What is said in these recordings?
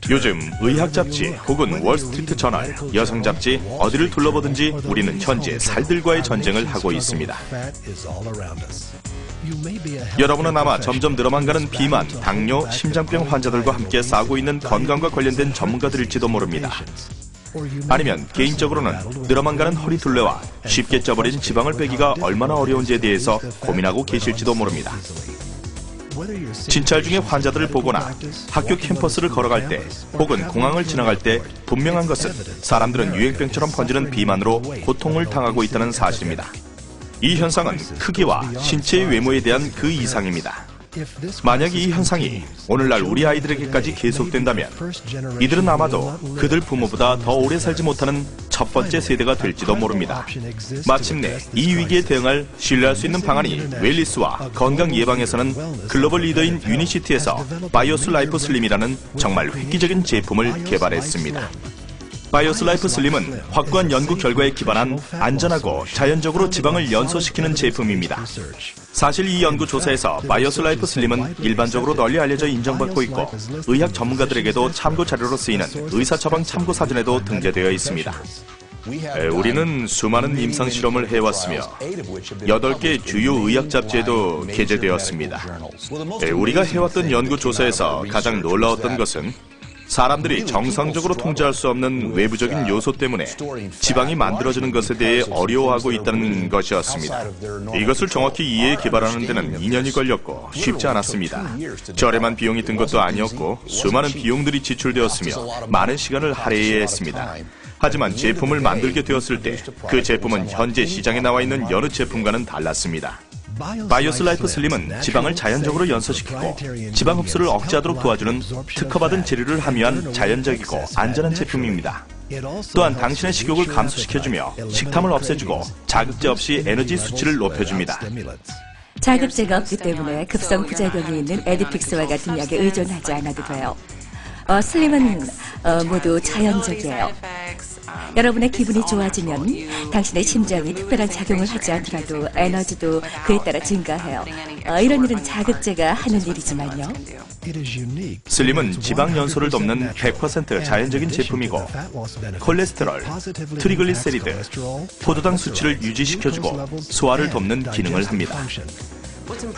요즘 의학 잡지 혹은 월스트리트 저널, 여성 잡지 어디를 둘러보든지 우리는 현재 살들과의 전쟁을 하고 있습니다. 여러분은 아마 점점 늘어만 가는 비만, 당뇨, 심장병 환자들과 함께 싸우고 있는 건강과 관련된 전문가들일지도 모릅니다. 아니면 개인적으로는 늘어만 가는 허리둘레와 쉽게 쪄버린 지방을 빼기가 얼마나 어려운지에 대해서 고민하고 계실지도 모릅니다. 진찰 중에 환자들을 보거나 학교 캠퍼스를 걸어갈 때 혹은 공항을 지나갈 때 분명한 것은 사람들은 유행병처럼 번지는 비만으로 고통을 당하고 있다는 사실입니다. 이 현상은 크기와 신체의 외모에 대한 그 이상입니다. 만약 이 현상이 오늘날 우리 아이들에게까지 계속된다면 이들은 아마도 그들 부모보다 더 오래 살지 못하는 첫 번째 세대가 될지도 모릅니다. 마침내 이 위기에 대응할 신뢰할 수 있는 방안이 웰리스와 건강 예방에서는 글로벌 리더인 유니시티에서 바이오스 라이프 슬림이라는 정말 획기적인 제품을 개발했습니다. 바이오스 라이프 슬림은 확고한 연구 결과에 기반한 안전하고 자연적으로 지방을 연소시키는 제품입니다. 사실 이 연구 조사에서 바이오스 라이프 슬림은 일반적으로 널리 알려져 인정받고 있고 의학 전문가들에게도 참고 자료로 쓰이는 의사 처방 참고 사전에도 등재되어 있습니다. 우리는 수많은 임상 실험을 해왔으며 8개 주요 의학 잡지에도 게재되었습니다. 우리가 해왔던 연구 조사에서 가장 놀라웠던 것은 사람들이 정상적으로 통제할 수 없는 외부적인 요소 때문에 지방이 만들어지는 것에 대해 어려워하고 있다는 것이었습니다. 이것을 정확히 이해해 개발하는 데는 2년이 걸렸고 쉽지 않았습니다. 저렴한 비용이 든 것도 아니었고 수많은 비용들이 지출되었으며 많은 시간을 할애해야 했습니다. 하지만 제품을 만들게 되었을 때 그 제품은 현재 시장에 나와 있는 여러 제품과는 달랐습니다. 바이오스 라이프 슬림은 지방을 자연적으로 연소시키고 지방 흡수를 억제하도록 도와주는 특허받은 재료를 함유한 자연적이고 안전한 제품입니다. 또한 당신의 식욕을 감소시켜주며 식탐을 없애주고 자극제 없이 에너지 수치를 높여줍니다. 자극제가 없기 때문에 급성 부작용이 있는 에디픽스와 같은 약에 의존하지 않아도 돼요. 슬림은 모두 자연적이에요. 여러분의 기분이 좋아지면 당신의 심장이 특별한 작용을 하지 않더라도 에너지도 그에 따라 증가해요. 이런 일은 자극제가 하는 일이지만요. 슬림은 지방 연소를 돕는 100% 자연적인 제품이고 콜레스테롤, 트리글리세리드, 포도당 수치를 유지시켜주고 소화를 돕는 기능을 합니다.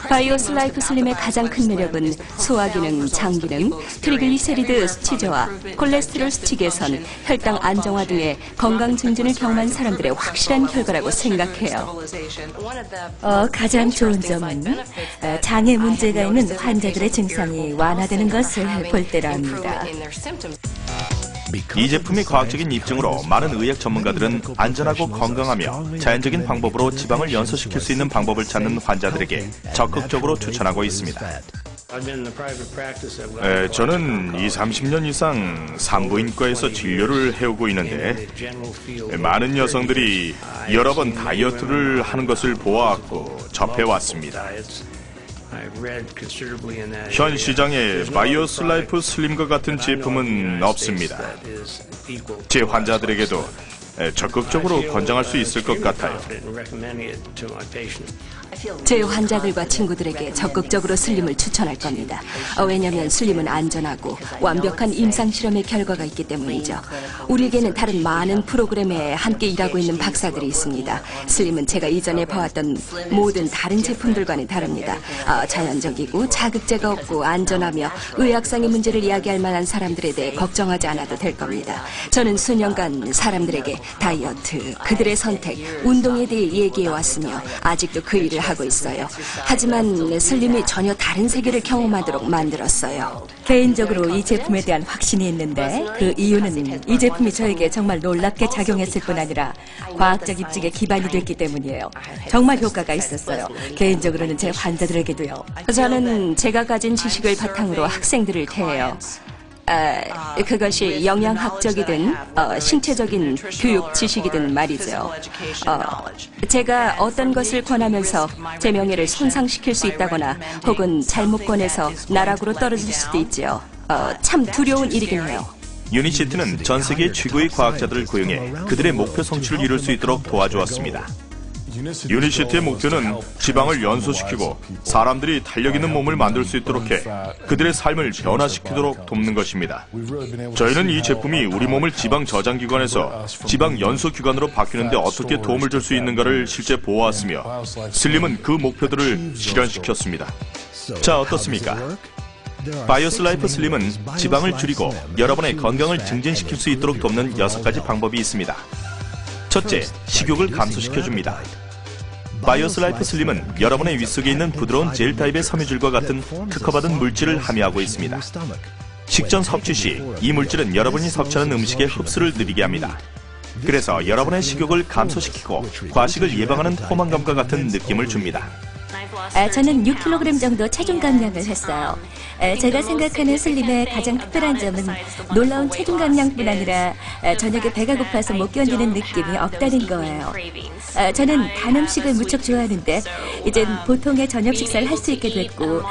바이오스 라이프 슬림의 가장 큰 매력은 소화 기능, 장 기능, 트리글리세리드 수치 저하, 콜레스테롤 수치 개선, 혈당 안정화 등의 건강 증진을 경험한 사람들의 확실한 결과라고 생각해요. 가장 좋은 점은 장애 문제가 있는 환자들의 증상이 완화되는 것을 볼 때랍니다. 이 제품의 과학적인 입증으로 많은 의학 전문가들은 안전하고 건강하며 자연적인 방법으로 지방을 연소시킬 수 있는 방법을 찾는 환자들에게 적극적으로 추천하고 있습니다. 저는 30년 이상 산부인과에서 진료를 해오고 있는데 많은 여성들이 여러 번 다이어트를 하는 것을 보아왔고 접해왔습니다. 현 시장에 바이오스 라이프 슬림과 같은 제품은 없습니다. 제 환자들에게도 적극적으로 권장할 수 있을 것 같아요. 제 환자들과 친구들에게 적극적으로 슬림을 추천할 겁니다. 왜냐하면 슬림은 안전하고 완벽한 임상실험의 결과가 있기 때문이죠. 우리에게는 다른 많은 프로그램에 함께 일하고 있는 박사들이 있습니다. 슬림은 제가 이전에 봐왔던 모든 다른 제품들과는 다릅니다. 자연적이고 자극제가 없고 안전하며 의학상의 문제를 이야기할 만한 사람들에 대해 걱정하지 않아도 될 겁니다. 저는 수년간 사람들에게 다이어트, 그들의 선택, 운동에 대해 얘기해왔으며 아직도 그 일을 하고 있어요. 하지만 슬림이 전혀 다른 세계를 경험하도록 만들었어요. 개인적으로 이 제품에 대한 확신이 있는데 그 이유는 이 제품이 저에게 정말 놀랍게 작용했을 뿐 아니라 과학적 입증에 기반이 됐기 때문이에요. 정말 효과가 있었어요. 개인적으로는 제 환자들에게도요. 저는 제가 가진 지식을 바탕으로 학생들을 대해요. 그것이 영양학적이든 신체적인 교육 지식이든 말이죠. 제가 어떤 것을 권하면서 제 명예를 손상시킬 수 있다거나 혹은 잘못 권해서 나락으로 떨어질 수도 있지요. 참 두려운 일이긴 해요. 유니시티는 전 세계 최고의 과학자들을 고용해 그들의 목표 성취를 이룰 수 있도록 도와주었습니다. 유니시티의 목표는 지방을 연소시키고 사람들이 탄력 있는 몸을 만들 수 있도록 해 그들의 삶을 변화시키도록 돕는 것입니다. 저희는 이 제품이 우리 몸을 지방 저장기관에서 지방 연소기관으로 바뀌는데 어떻게 도움을 줄 수 있는가를 실제 보아왔으며 슬림은 그 목표들을 실현시켰습니다. 자, 어떻습니까? 바이오스 라이프 슬림은 지방을 줄이고 여러분의 건강을 증진시킬 수 있도록 돕는 6가지 방법이 있습니다. 첫째, 식욕을 감소시켜줍니다. 바이오스 라이프 슬림은 여러분의 윗속에 있는 부드러운 젤 타입의 섬유질과 같은 특허받은 물질을 함유하고 있습니다. 식전 섭취 시 이 물질은 여러분이 섭취하는 음식의 흡수를 느리게 합니다. 그래서 여러분의 식욕을 감소시키고 과식을 예방하는 포만감과 같은 느낌을 줍니다. 저는 6kg 정도 체중 감량을 했어요. 제가 생각하는 슬림의 가장 특별한 점은 놀라운 체중 감량뿐 아니라 저녁에 배가 고파서 못 견디는 느낌이 없다는 거예요. 저는 단 음식을 무척 좋아하는데 이젠 보통의 저녁 식사를 할 수 있게 됐고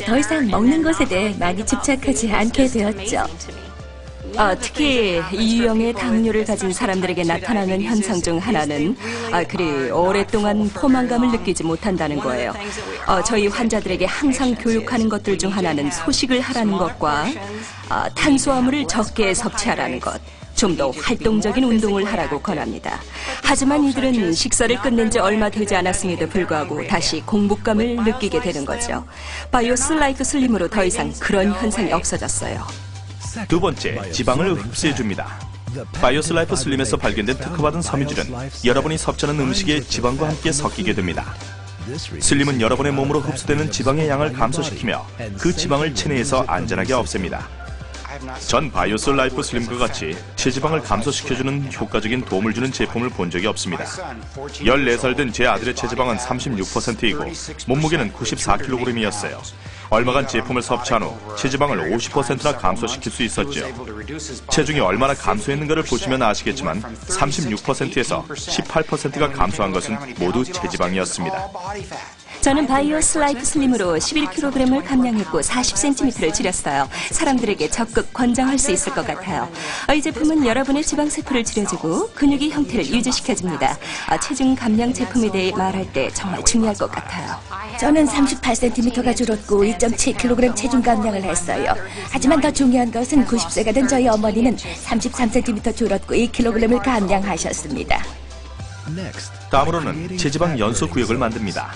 더 이상 먹는 것에 대해 많이 집착하지 않게 되었죠. 특히 이 유형의 당뇨를 가진 사람들에게 나타나는 현상 중 하나는 그리 오랫동안 포만감을 느끼지 못한다는 거예요. 저희 환자들에게 항상 교육하는 것들 중 하나는 소식을 하라는 것과 탄수화물을 적게 섭취하라는 것, 좀 더 활동적인 운동을 하라고 권합니다. 하지만 이들은 식사를 끝낸 지 얼마 되지 않았음에도 불구하고 다시 공복감을 느끼게 되는 거죠. 바이오스 라이프 슬림으로 더 이상 그런 현상이 없어졌어요. 두 번째, 지방을 흡수해줍니다. 바이오스 라이프 슬림에서 발견된 특허받은 섬유질은 여러분이 섭취하는 음식에 지방과 함께 섞이게 됩니다. 슬림은 여러분의 몸으로 흡수되는 지방의 양을 감소시키며 그 지방을 체내에서 안전하게 없앱니다. 전 바이오스 라이프 슬림과 같이 체지방을 감소시켜주는 효과적인 도움을 주는 제품을 본 적이 없습니다. 14살 된 제 아들의 체지방은 36%이고 몸무게는 94kg이었어요. 얼마간 제품을 섭취한 후 체지방을 50%나 감소시킬 수 있었죠. 체중이 얼마나 감소했는가를 보시면 아시겠지만 36%에서 18%가 감소한 것은 모두 체지방이었습니다. 저는 바이오스 라이프 슬림으로 11kg을 감량했고 40cm를 줄였어요. 사람들에게 적극 권장할 수 있을 것 같아요. 이 제품은 여러분의 지방세포를 줄여주고 근육의 형태를 유지시켜줍니다. 체중 감량 제품에 대해 말할 때 정말 중요할 것 같아요. 저는 38cm가 줄었고 2.7kg 체중 감량을 했어요. 하지만 더 중요한 것은 90세가 된 저희 어머니는 33cm 줄었고 2kg을 감량하셨습니다. 다음으로는 체지방 연소 구역을 만듭니다.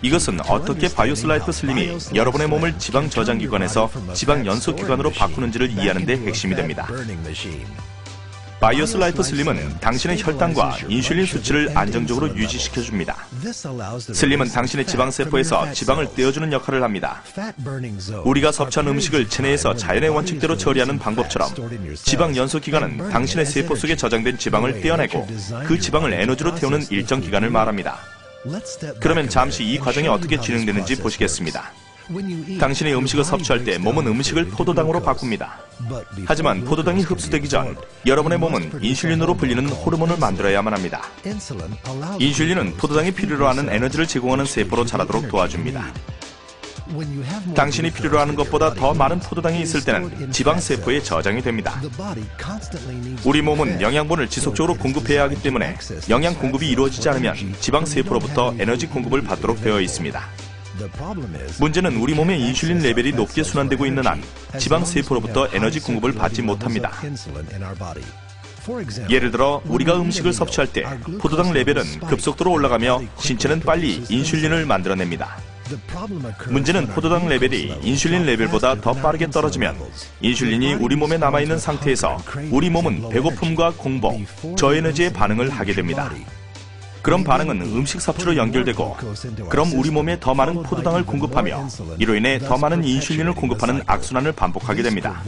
이것은 어떻게 바이오스 라이프 슬림이 여러분의 몸을 지방 저장기관에서 지방 연소기관으로 바꾸는지를 이해하는 데 핵심이 됩니다. 바이오스 라이프 슬림은 당신의 혈당과 인슐린 수치를 안정적으로 유지시켜줍니다. 슬림은 당신의 지방세포에서 지방을 떼어주는 역할을 합니다. 우리가 섭취한 음식을 체내에서 자연의 원칙대로 처리하는 방법처럼 지방 연소기관은 당신의 세포 속에 저장된 지방을 떼어내고 그 지방을 에너지로 태우는 일정 기간을 말합니다. 그러면 잠시 이 과정이 어떻게 진행되는지 보시겠습니다. 당신이 음식을 섭취할 때 몸은 음식을 포도당으로 바꿉니다. 하지만 포도당이 흡수되기 전 여러분의 몸은 인슐린으로 불리는 호르몬을 만들어야만 합니다. 인슐린은 포도당이 필요로 하는 에너지를 제공하는 세포로 자라도록 도와줍니다. 당신이 필요로 하는 것보다 더 많은 포도당이 있을 때는 지방세포에 저장이 됩니다. 우리 몸은 영양분을 지속적으로 공급해야 하기 때문에 영양 공급이 이루어지지 않으면 지방세포로부터 에너지 공급을 받도록 되어 있습니다. 문제는 우리 몸의 인슐린 레벨이 높게 순환되고 있는 한 지방세포로부터 에너지 공급을 받지 못합니다. 예를 들어 우리가 음식을 섭취할 때 포도당 레벨은 급속도로 올라가며 신체는 빨리 인슐린을 만들어냅니다. 문제는 포도당 레벨이 인슐린 레벨보다 더 빠르게 떨어지면 인슐린이 우리 몸에 남아있는 상태에서 우리 몸은 배고픔과 공복, 저에너지에 반응을 하게 됩니다. 그럼 반응은 음식 섭취로 연결되고 그럼 우리 몸에 더 많은 포도당을 공급하며 이로 인해 더 많은 인슐린을 공급하는 악순환을 반복하게 됩니다.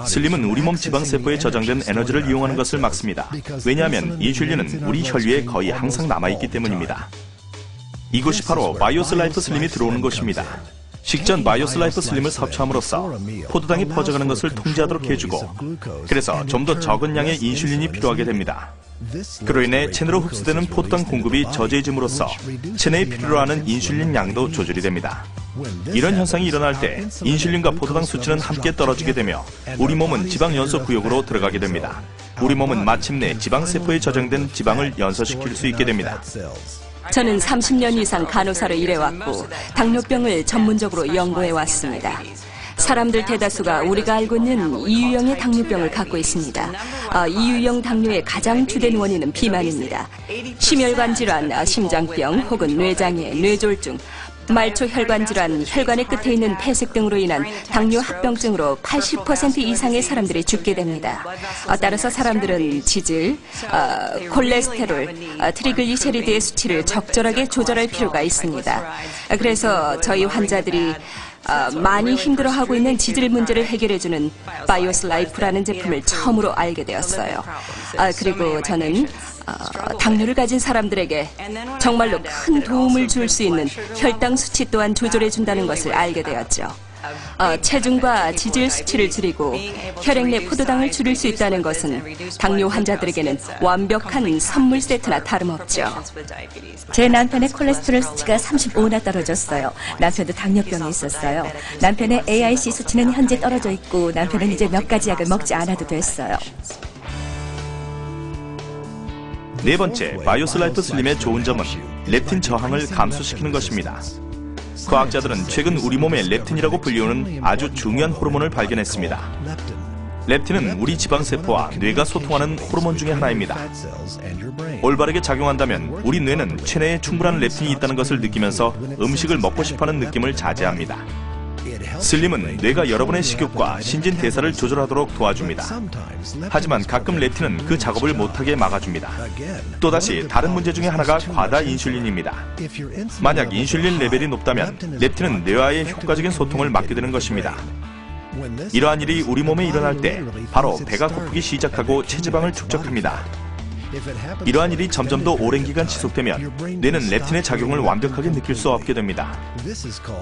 슬림은 우리 몸 지방세포에 저장된 에너지를 이용하는 것을 막습니다. 왜냐하면 인슐린은 우리 혈류에 거의 항상 남아있기 때문입니다. 이것이 바로 바이오스 라이프 슬림이 들어오는 곳입니다. 식전 바이오스 라이프 슬림을 섭취함으로써 포도당이 퍼져가는 것을 통제하도록 해주고 그래서 좀 더 적은 양의 인슐린이 필요하게 됩니다. 그로 인해 체내로 흡수되는 포도당 공급이 저조해짐으로써 체내에 필요로 하는 인슐린 양도 조절이 됩니다. 이런 현상이 일어날 때 인슐린과 포도당 수치는 함께 떨어지게 되며 우리 몸은 지방 연소 구역으로 들어가게 됩니다. 우리 몸은 마침내 지방세포에 저장된 지방을 연소시킬 수 있게 됩니다. 저는 30년 이상 간호사로 일해왔고 당뇨병을 전문적으로 연구해왔습니다. 사람들 대다수가 우리가 알고 있는 이유형의 당뇨병을 갖고 있습니다. 이유형 당뇨의 가장 주된 원인은 비만입니다. 심혈관 질환, 심장병 혹은 뇌장애, 뇌졸중, 말초 혈관 질환, 혈관의 끝에 있는 폐색 등으로 인한 당뇨 합병증으로 80% 이상의 사람들이 죽게 됩니다. 따라서 사람들은 지질, 콜레스테롤, 트리글리세리드의 수치를 적절하게 조절할 필요가 있습니다. 그래서 저희 환자들이 많이 힘들어하고 있는 지질 문제를 해결해주는 바이오스 라이프라는 제품을 처음으로 알게 되었어요. 그리고 저는 당뇨를 가진 사람들에게 정말로 큰 도움을 줄 수 있는 혈당 수치 또한 조절해준다는 것을 알게 되었죠. 체중과 지질 수치를 줄이고 혈액 내 포도당을 줄일 수 있다는 것은 당뇨 환자들에게는 완벽한 선물 세트나 다름없죠. 제 남편의 콜레스테롤 수치가 35나 떨어졌어요. 남편도 당뇨병이 있었어요. 남편의 AIC 수치는 현재 떨어져 있고 남편은 이제 몇 가지 약을 먹지 않아도 됐어요. 네 번째, 바이오스 라이프 슬림의 좋은 점은 렙틴 저항을 감소시키는 것입니다. 과학자들은 최근 우리 몸의 렙틴이라고 불리우는 아주 중요한 호르몬을 발견했습니다. 렙틴은 우리 지방세포와 뇌가 소통하는 호르몬 중에 하나입니다. 올바르게 작용한다면 우리 뇌는 체내에 충분한 렙틴이 있다는 것을 느끼면서 음식을 먹고 싶어하는 느낌을 자제합니다. 슬림은 뇌가 여러분의 식욕과 신진대사를 조절하도록 도와줍니다. 하지만 가끔 렙틴은 그 작업을 못하게 막아줍니다. 또다시 다른 문제 중에 하나가 과다 인슐린입니다. 만약 인슐린 레벨이 높다면 렙틴은 뇌와의 효과적인 소통을 막게 되는 것입니다. 이러한 일이 우리 몸에 일어날 때 바로 배가 고프기 시작하고 체지방을 축적합니다. 이러한 일이 점점 더 오랜 기간 지속되면 뇌는 렙틴의 작용을 완벽하게 느낄 수 없게 됩니다.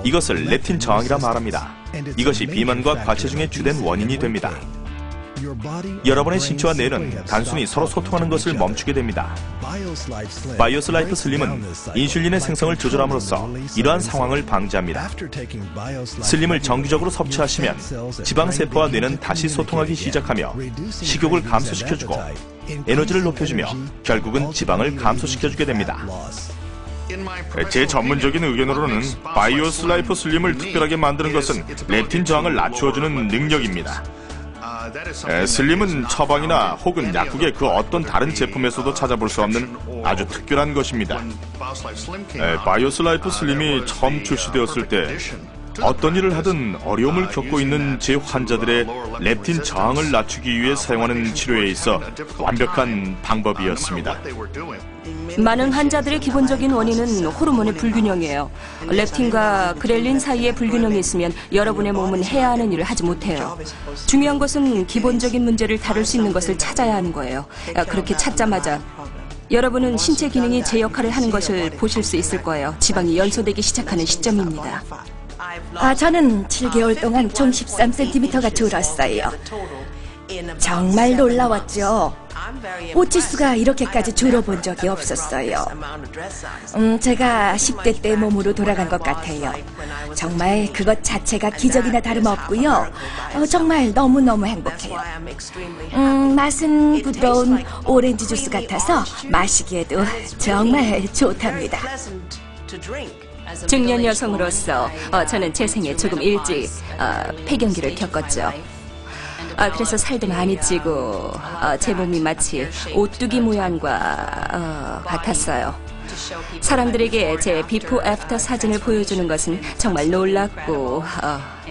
이것을 렙틴 저항이라 말합니다. 이것이 비만과 과체중의 주된 원인이 됩니다. 여러분의 신체와 뇌는 단순히 서로 소통하는 것을 멈추게 됩니다. 바이오스 라이프 슬림은 인슐린의 생성을 조절함으로써 이러한 상황을 방지합니다. 슬림을 정기적으로 섭취하시면 지방세포와 뇌는 다시 소통하기 시작하며 식욕을 감소시켜주고 에너지를 높여주며 결국은 지방을 감소시켜주게 됩니다. 제 전문적인 의견으로는 바이오스 라이프 슬림을 특별하게 만드는 것은 렙틴 저항을 낮추어주는 능력입니다. 슬림은 처방이나 혹은 약국의 그 어떤 다른 제품에서도 찾아볼 수 없는 아주 특별한 것입니다. 바이오스 라이프 슬림이 처음 출시되었을 때 어떤 일을 하든 어려움을 겪고 있는 제 환자들의 렙틴 저항을 낮추기 위해 사용하는 치료에 있어 완벽한 방법이었습니다. 많은 환자들의 기본적인 원인은 호르몬의 불균형이에요. 렙틴과 그렐린 사이에 불균형이 있으면 여러분의 몸은 해야 하는 일을 하지 못해요. 중요한 것은 기본적인 문제를 다룰 수 있는 것을 찾아야 하는 거예요. 그렇게 찾자마자 여러분은 신체 기능이 제 역할을 하는 것을 보실 수 있을 거예요. 지방이 연소되기 시작하는 시점입니다. 저는 7개월 동안 총 13cm가 줄었어요. 정말 놀라웠죠. 옷지수가 이렇게까지 줄어본 적이 없었어요. 제가 10대 때 몸으로 돌아간 것 같아요. 정말 그것 자체가 기적이나 다름없고요. 정말 너무너무 행복해요. 맛은 부드러운 오렌지 주스 같아서 마시기에도 정말 좋답니다. 중년 여성으로서 저는 제 생에 조금 일찍 폐경기를 겪었죠. 그래서 살도 많이 찌고 제 몸이 마치 오뚜기 모양과 같았어요. 사람들에게 제 비포 애프터 사진을 보여주는 것은 정말 놀랍고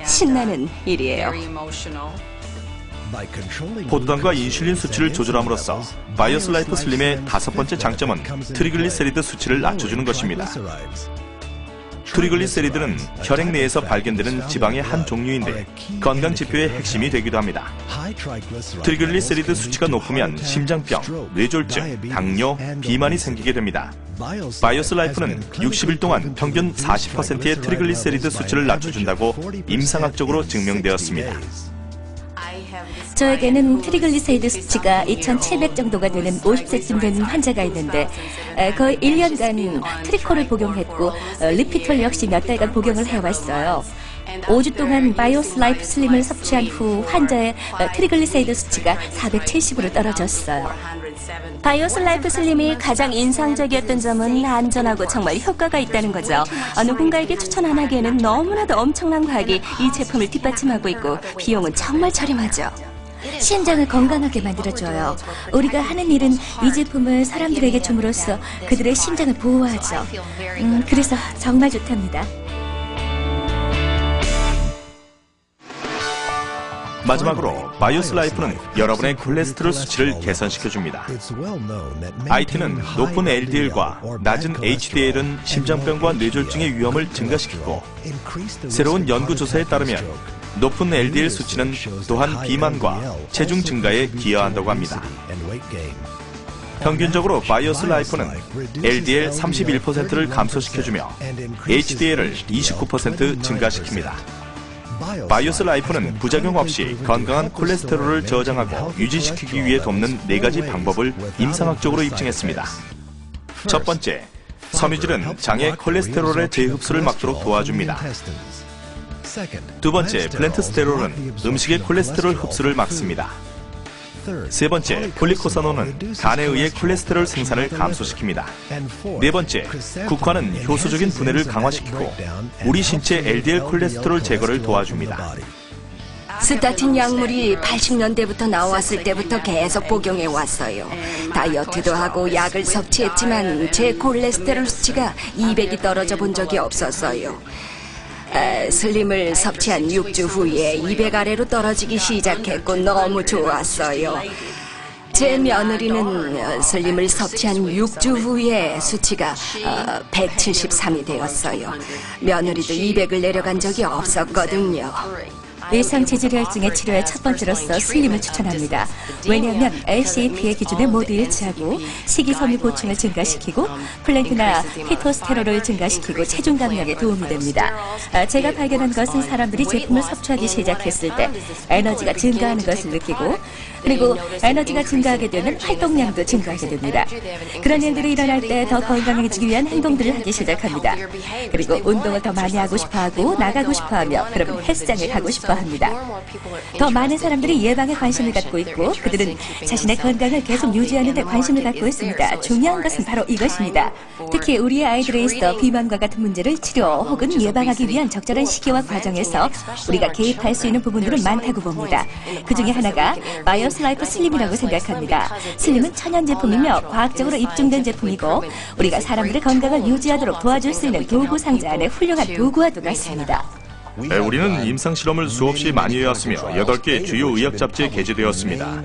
신나는 일이에요. 포도당과 인슐린 수치를 조절함으로써 바이오스 라이프 슬림의 다섯 번째 장점은 트리글리세리드 수치를 낮춰주는 것입니다. 트리글리세리드는 혈액 내에서 발견되는 지방의 한 종류인데 건강 지표의 핵심이 되기도 합니다. 트리글리세리드 수치가 높으면 심장병, 뇌졸중, 당뇨, 비만이 생기게 됩니다. 바이오스 라이프는 60일 동안 평균 40%의 트리글리세리드 수치를 낮춰준다고 임상학적으로 증명되었습니다. 저에게는 트리글리세리드 수치가 2700 정도가 되는 50세쯤 되는 환자가 있는데 거의 1년간 트리콜을 복용했고 리피톨 역시 몇 달간 복용을 해왔어요. 5주 동안 바이오스 라이프 슬림을 섭취한 후 환자의 트리글리세이드 수치가 470으로 떨어졌어요. 바이오스 라이프 슬림이 가장 인상적이었던 점은 안전하고 정말 효과가 있다는 거죠. 누군가에게 추천 안 하기에는 너무나도 엄청난 과학이 이 제품을 뒷받침하고 있고 비용은 정말 저렴하죠. 심장을 건강하게 만들어줘요. 우리가 하는 일은 이 제품을 사람들에게 줌으로써 그들의 심장을 보호하죠. 그래서 정말 좋답니다. 마지막으로 바이오스 라이프는 여러분의 콜레스테롤 수치를 개선시켜줍니다. IT는 높은 LDL과 낮은 HDL은 심장병과 뇌졸중의 위험을 증가시키고, 새로운 연구 조사에 따르면 높은 LDL 수치는 또한 비만과 체중 증가에 기여한다고 합니다. 평균적으로 바이오스 라이프는 LDL 31%를 감소시켜주며 HDL을 29% 증가시킵니다. 바이오스 라이프는 부작용 없이 건강한 콜레스테롤을 저장하고 유지시키기 위해 돕는 4가지 방법을 임상학적으로 입증했습니다. 첫 번째, 섬유질은 장의 콜레스테롤의 재흡수를 막도록 도와줍니다. 두 번째, 플랜트스테롤은 음식의 콜레스테롤 흡수를 막습니다. 세 번째, 폴리코사논은 간에 의해 콜레스테롤 생산을 감소시킵니다. 네 번째, 국화는 효소적인 분해를 강화시키고 우리 신체 LDL 콜레스테롤 제거를 도와줍니다. 스타틴 약물이 80년대부터 나왔을 때부터 계속 복용해 왔어요. 다이어트도 하고 약을 섭취했지만 제 콜레스테롤 수치가 200이 떨어져 본 적이 없었어요. 슬림을 섭취한 6주 후에 200 아래로 떨어지기 시작했고 너무 좋았어요. 제 며느리는 슬림을 섭취한 6주 후에 수치가 173이 되었어요. 며느리도 200을 내려간 적이 없었거든요. 의상지질혈증의 치료의 첫 번째로서 슬림을 추천합니다. 왜냐하면 LCAP의 기준에 모두 일치하고 식이섬유 보충을 증가시키고 플랭크나 피토스테롤을 증가시키고 체중 감량에 도움이 됩니다. 제가 발견한 것은 사람들이 제품을 섭취하기 시작했을 때 에너지가 증가하는 것을 느끼고, 그리고 에너지가 증가하게 되면 활동량도 증가하게 됩니다. 그런 일들이 일어날 때 더 건강해지기 위한 행동들을 하기 시작합니다. 그리고 운동을 더 많이 하고 싶어하고 나가고 싶어하며, 그러면 헬스장에 가고 싶어합니다. 더 많은 사람들이 예방에 관심을 갖고 있고 그들은 자신의 건강을 계속 유지하는 데 관심을 갖고 있습니다. 중요한 것은 바로 이것입니다. 특히 우리의 아이들에 있어 비만과 같은 문제를 치료 혹은 예방하기 위한 적절한 시기와 과정에서 우리가 개입할 수 있는 부분들은 많다고 봅니다. 그 중에 하나가 바이오스 라이프 슬림이라고 생각합니다. 슬림은 천연 제품이며 과학적으로 입증된 제품이고 우리가 사람들의 건강을 유지하도록 도와줄 수 있는 도구 상자 안에 훌륭한 도구와도 같습니다. 우리는 임상실험을 수없이 많이 해왔으며 8개 주요 의학 잡지에 게재되었습니다.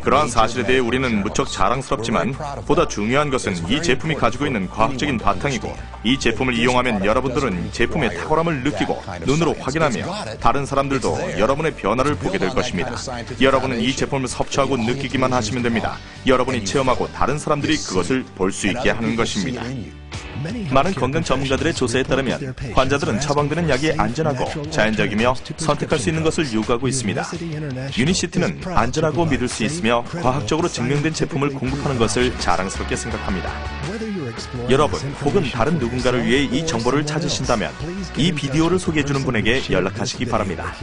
그러한 사실에 대해 우리는 무척 자랑스럽지만 보다 중요한 것은 이 제품이 가지고 있는 과학적인 바탕이고, 이 제품을 이용하면 여러분들은 제품의 탁월함을 느끼고 눈으로 확인하며 다른 사람들도 여러분의 변화를 보게 될 것입니다. 여러분은 이 제품을 섭취하고 느끼기만 하시면 됩니다. 여러분이 체험하고 다른 사람들이 그것을 볼 수 있게 하는 것입니다. 많은 건강 전문가들의 조사에 따르면 환자들은 처방되는 약이 안전하고 자연적이며 선택할 수 있는 것을 요구하고 있습니다. 유니시티는 안전하고 믿을 수 있으며 과학적으로 증명된 제품을 공급하는 것을 자랑스럽게 생각합니다. 여러분 혹은 다른 누군가를 위해 이 정보를 찾으신다면 이 비디오를 소개해주는 분에게 연락하시기 바랍니다.